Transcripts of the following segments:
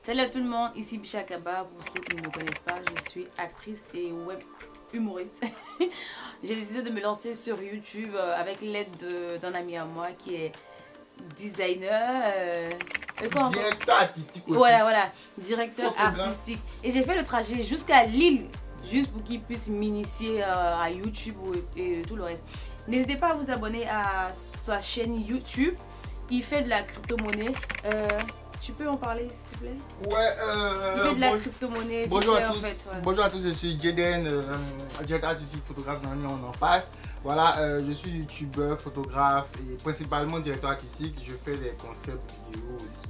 Salut à tout le monde, ici Bicha Kaba. Pour ceux qui ne me connaissent pas, je suis actrice et web humoriste. J'ai décidé de me lancer sur YouTube avec l'aide d'un ami à moi qui est designer. Directeur artistique aussi. Voilà, directeur Photographe. artistique. Et j'ai fait le trajet jusqu'à Lille, juste pour qu'il puisse m'initier à YouTube et tout le reste. N'hésitez pas à vous abonner à sa chaîne YouTube. Il fait de la crypto-monnaie. Tu peux en parler s'il te plaît? Ouais, Il fait de la crypto-monnaie. Bonjour à en tous. fait, voilà. Bonjour à tous, je suis Jaden, directeur artistique, photographe, on en passe. Voilà, je suis youtubeur, photographe et principalement directeur artistique. Je fais des concepts vidéo aussi.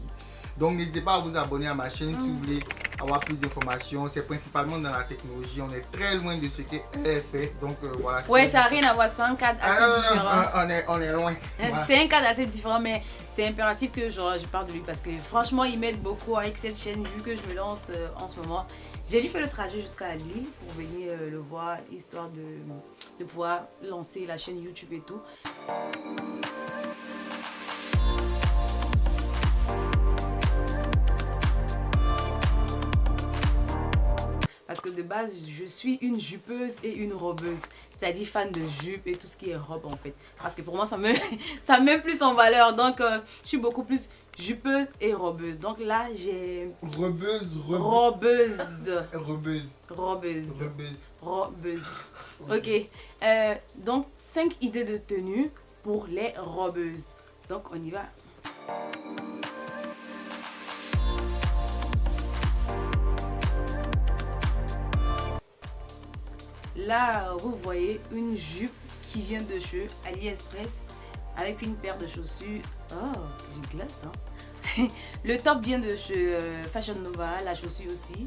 Donc n'hésitez pas à vous abonner à ma chaîne si vous voulez avoir plus d'informations. C'est principalement dans la technologie. On est très loin de ce qu'elle fait. Donc voilà. Ouais, ça n'a rien à voir, c'est un cadre assez différent. On est loin. Voilà. C'est un cadre assez différent, mais c'est impératif que je parle de lui parce que franchement, il m'aide beaucoup avec cette chaîne vu que je me lance en ce moment. J'ai dû faire le trajet jusqu'à Lille pour venir le voir, histoire de pouvoir lancer la chaîne YouTube et tout. Parce que de base, je suis une jupeuse et une robeuse. C'est-à-dire fan de jupe et tout ce qui est robe en fait. Parce que pour moi, ça me met plus en valeur. Donc, je suis beaucoup plus jupeuse et robeuse. Donc là, j'ai... Robeuse. Ok. Donc, 5 idées de tenue pour les robeuses. Donc, on y va. Là, vous voyez une jupe qui vient de chez AliExpress avec une paire de chaussures. Oh, j'ai glace, hein. Le top vient de chez Fashion Nova, la chaussure aussi.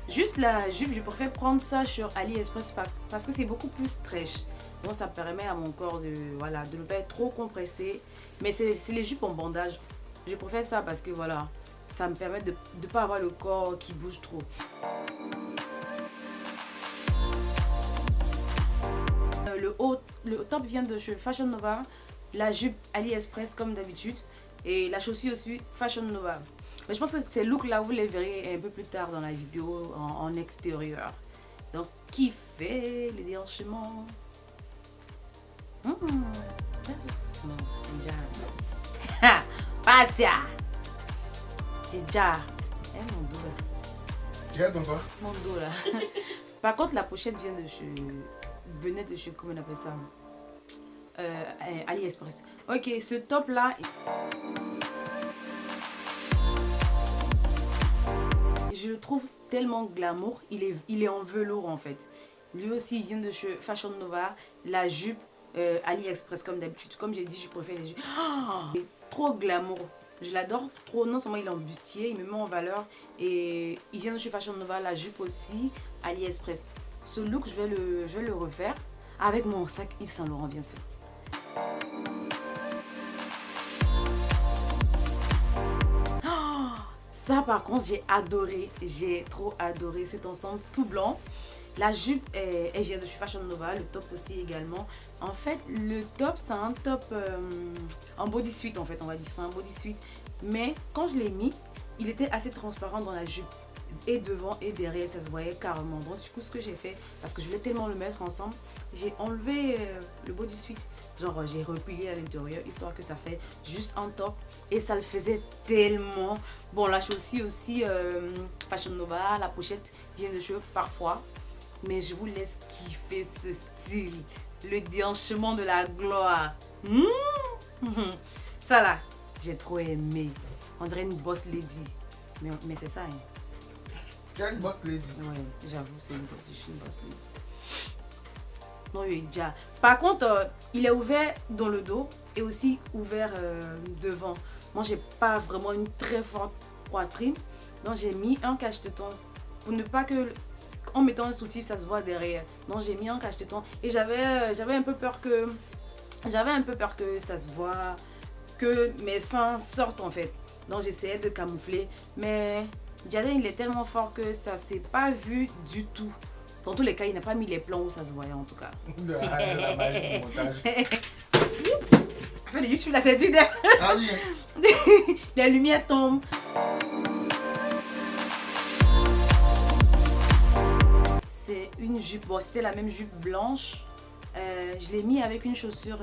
Juste la jupe, je préfère prendre ça sur AliExpress parce que c'est beaucoup plus stretch. Donc ça permet à mon corps de ne pas être trop compressé. Mais c'est les jupes en bandage. Je préfère ça parce que voilà, ça me permet de ne pas avoir le corps qui bouge trop. Le top vient de chez Fashion Nova, la jupe AliExpress comme d'habitude et la chaussure aussi Fashion Nova. Mais je pense que ces looks là vous les verrez un peu plus tard dans la vidéo en extérieur. Donc kiffez le déhanchement. Patia. Déjà. Mon dos là. Regarde ton corps. Mon dos là. Par contre la pochette vient de chez... venait de chez, comment on appelle ça, AliExpress. Ok, ce top là, je le trouve tellement glamour. Il est en velours en fait. Lui aussi il vient de chez Fashion Nova. La jupe AliExpress comme d'habitude. Comme j'ai dit, je préfère les jupes. Oh, trop glamour. Je l'adore trop. Non seulement il est en bustier, il me met en valeur. Et il vient de chez Fashion Nova. La jupe aussi AliExpress. Ce look, je vais le refaire avec mon sac Yves Saint Laurent, bien sûr. Oh, ça, par contre, j'ai trop adoré cet ensemble tout blanc. La jupe, elle vient de chez Fashion Nova, le top aussi également. En fait, le top, c'est un top en bodysuit, en fait, on va dire. C'est un bodysuit. Mais quand je l'ai mis, il était assez transparent dans la jupe. Et devant et derrière, ça se voyait carrément. Donc du coup, ce que j'ai fait, parce que je voulais tellement le mettre ensemble, j'ai enlevé le bodysuit. Genre, j'ai replié à l'intérieur, histoire que ça fait juste un top. Et ça le faisait tellement. Bon, la chaussure aussi, Fashion Nova, la pochette vient de chez eux parfois. Mais je vous laisse kiffer ce style. Le déhanchement de la gloire. Ça là, j'ai trop aimé. On dirait une boss lady. Mais c'est ça, hein. Quelle boss lady? Ouais, j'avoue, c'est une boss lady. Non, il est déjà. Par contre, il est ouvert dans le dos et aussi ouvert devant. Moi, j'ai pas vraiment une très forte poitrine. Donc, j'ai mis un cache-téton pour ne pas que, en mettant un soutif, ça se voit derrière. Donc, j'ai mis un cache-téton et j'avais un peu peur que ça se voit, que mes seins sortent en fait. Donc, j'essayais de camoufler, mais Jaden, il est tellement fort que ça s'est pas vu du tout. Dans tous les cas, il n'a pas mis les plans où ça se voyait en tout cas. La magie du montage. Oups. Enfin, je suis là, c'est du Ah oui. La lumière tombe. jupe, bon c'était la même jupe blanche. Je l'ai mis avec une chaussure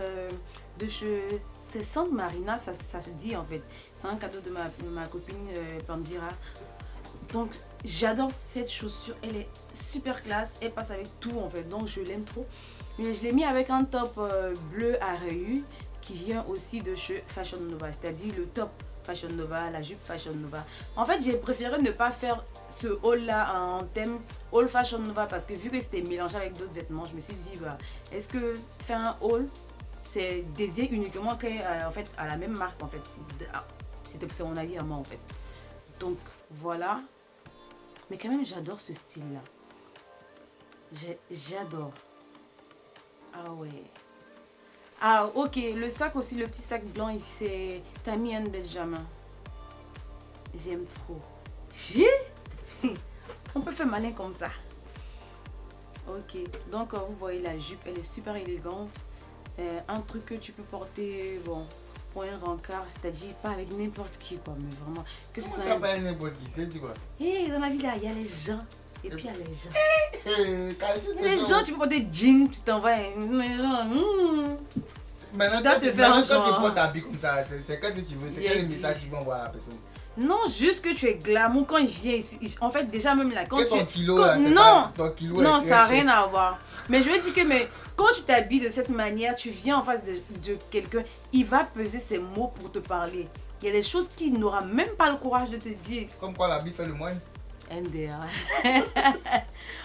de chez... C'est Sainte Marina, ça se dit en fait. C'est un cadeau de ma copine Pandira. Donc j'adore cette chaussure, elle est super classe, elle passe avec tout en fait, donc je l'aime trop. Mais je l'ai mis avec un top bleu à rayures qui vient aussi de chez Fashion Nova, c'est-à-dire le top Fashion Nova, la jupe Fashion Nova. En fait, j'ai préféré ne pas faire ce haul là en thème haul Fashion Nova parce que vu que c'était mélangé avec d'autres vêtements, je me suis dit, bah, est-ce que faire un haul, c'est dédié uniquement en fait, à la même marque en fait. C'est mon avis à moi en fait. Donc voilà. Mais quand même, j'adore ce style là. J'adore. Ah ouais. Ah ok, le sac aussi, le petit sac blanc, c'est Tammy & Benjamin. J'aime trop. On peut faire malin comme ça. Ok, donc vous voyez la jupe, elle est super élégante. Un truc que tu peux porter, bon, pour un rencard, c'est-à-dire pas avec n'importe qui quoi, mais vraiment. Que ce Comment soit ça pas n'importe qui, c'est quoi? Dans la vie là, il y a les gens. Et puis il y a les gens. Quand Les gens, tu peux porter jean, tu t'envoies. Les gens, Maintenant, dois quand te faire un tu genre. portes habillé comme ça, c'est qu'est-ce que tu veux? C'est quel message tu veux envoyer à la personne? Non, juste que tu es glamour quand il vient ici. En fait, déjà même là, quand Que tu ton kilo là, c'est non, pas ton kilo. non, est ça n'a très rien cher. à voir. Mais je veux dire que quand tu t'habilles de cette manière, tu viens en face de quelqu'un, il va peser ses mots pour te parler. Il y a des choses qu'il n'aura même pas le courage de te dire. Comme quoi l'habit fait le moine. MDR.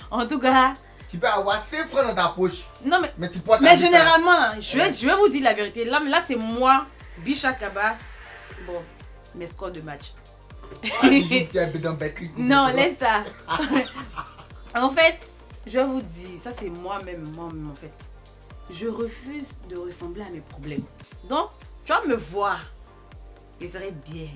En tout cas, Tu peux avoir 5 francs dans ta poche, non mais tu portes mais habit ça. généralement, là, je vais vous dire la vérité. Là c'est moi, Bichakaba. Bon, mes scores de match. Ah, tu joues petit habit dans Betclic. Non, laisse ça. En fait, je vais vous dire, ça c'est moi-même en fait. Je refuse de ressembler à mes problèmes. Donc, tu vas me voir. Il serait bien.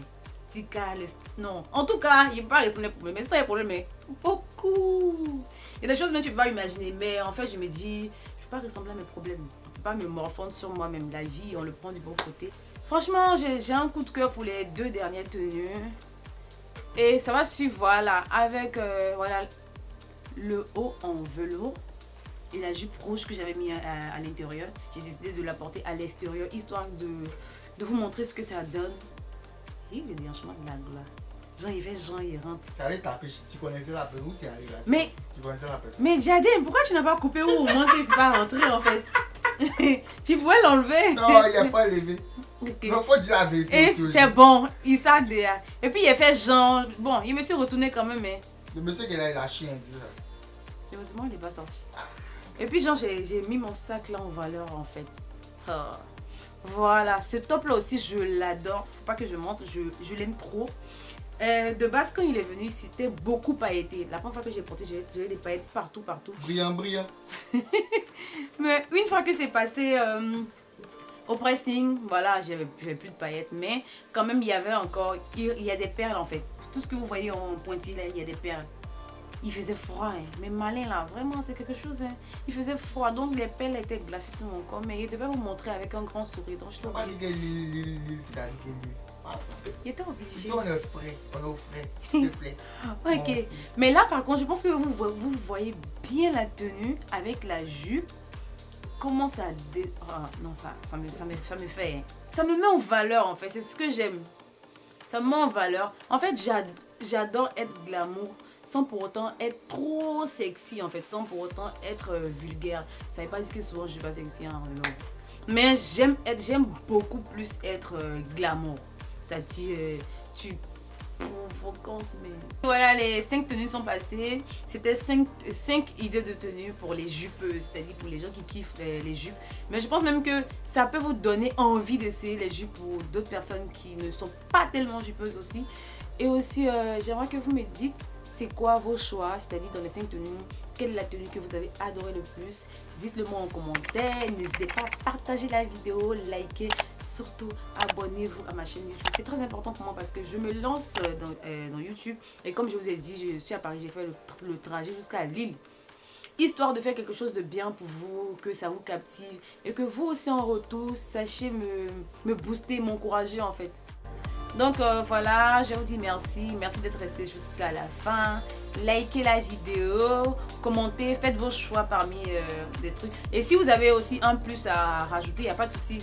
Tika, non. En tout cas, il ne peut pas ressembler à mes problèmes. Mais c'est pas des problèmes, mais beaucoup. Il y a des choses même que tu peux pas imaginer. Mais en fait, je me dis, je ne peux pas ressembler à mes problèmes. On ne peut pas me morfondre sur moi-même. La vie, on le prend du bon côté. Franchement, j'ai un coup de cœur pour les 2 dernières tenues. Et ça va suivre, voilà, avec voilà, le haut en velours et la jupe rouge que j'avais mis à l'intérieur. J'ai décidé de la porter à l'extérieur, histoire de vous montrer ce que ça donne. Et le déhanchement de la gloire. Jean, il fait Jean, il rentre. Tu allais taper, tu connaissais la personne où c'est allé là? Mais- Tu connaissais la personne. Mais Jadine, pourquoi tu n'as pas coupé ou monté, c'est pas rentré en fait? Tu pouvais l'enlever. Non, il n'y a pas levé. Ok. Non, faut dire la vérité Et aussi aux c'est gens. bon, il s'adhère. Et puis il a fait Jean. Bon, il me suis retourné quand même, mais Le monsieur qui est là, il a chié, dit ça. heureusement, il n'est pas sorti. Et puis, genre, j'ai mis mon sac là en valeur en fait. Ah. Voilà, ce top là aussi, je l'adore. Faut pas que je monte, je l'aime trop. De base, quand il est venu, c'était beaucoup pailleté. La première fois que j'ai porté, j'ai des paillettes partout. Brillant, brillant. Mais une fois que c'est passé au pressing, voilà, j'avais plus de paillettes. Mais quand même, il y avait encore, il y a des perles en fait. Tout ce que vous voyez en pointillé là, il y a des perles. Il faisait froid, hein. Mais malin là, vraiment c'est quelque chose. Hein. Il faisait froid, donc les perles étaient glacées sur mon corps. Mais il devait vous montrer avec un grand sourire. Donc je On va dire que l'île, c'est-à-dire que l'île. Ah, ça. Il était Ici, obligé. on est frais, on est au frais, s'il te plaît. Ok. Merci. Mais là par contre, je pense que vous voyez bien la tenue avec la jupe. Comment ça ah, non, ça me fait. Hein. Ça me met en valeur en fait. C'est ce que j'aime. Ça me met en valeur. En fait, j'adore être glamour sans pour autant être trop sexy en fait. Sans pour autant être vulgaire. Ça veut pas dire que souvent je suis pas sexy. Hein, non. Mais j'aime beaucoup plus être glamour. C'est-à-dire, tu provocante, mais... Voilà, les 5 tenues sont passées. C'était 5 idées de tenues pour les jupeuses, c'est-à-dire pour les gens qui kiffent les jupes. Mais je pense même que ça peut vous donner envie d'essayer les jupes pour d'autres personnes qui ne sont pas tellement jupeuses aussi. Et aussi, j'aimerais que vous me dites c'est quoi vos choix, c'est-à-dire dans les 5 tenues, quelle est la tenue que vous avez adoré le plus. Dites-le moi en commentaire, n'hésitez pas à partager la vidéo, liker, surtout abonnez-vous à ma chaîne YouTube. C'est très important pour moi parce que je me lance dans YouTube et comme je vous ai dit, je suis à Paris, j'ai fait le trajet jusqu'à Lille. Histoire de faire quelque chose de bien pour vous, que ça vous captive et que vous aussi en retour, sachez me booster, m'encourager en fait. Donc voilà, je vous dis merci. Merci d'être resté jusqu'à la fin. Likez la vidéo, commentez, faites vos choix parmi des trucs. Et si vous avez aussi un plus à rajouter, il n'y a pas de souci.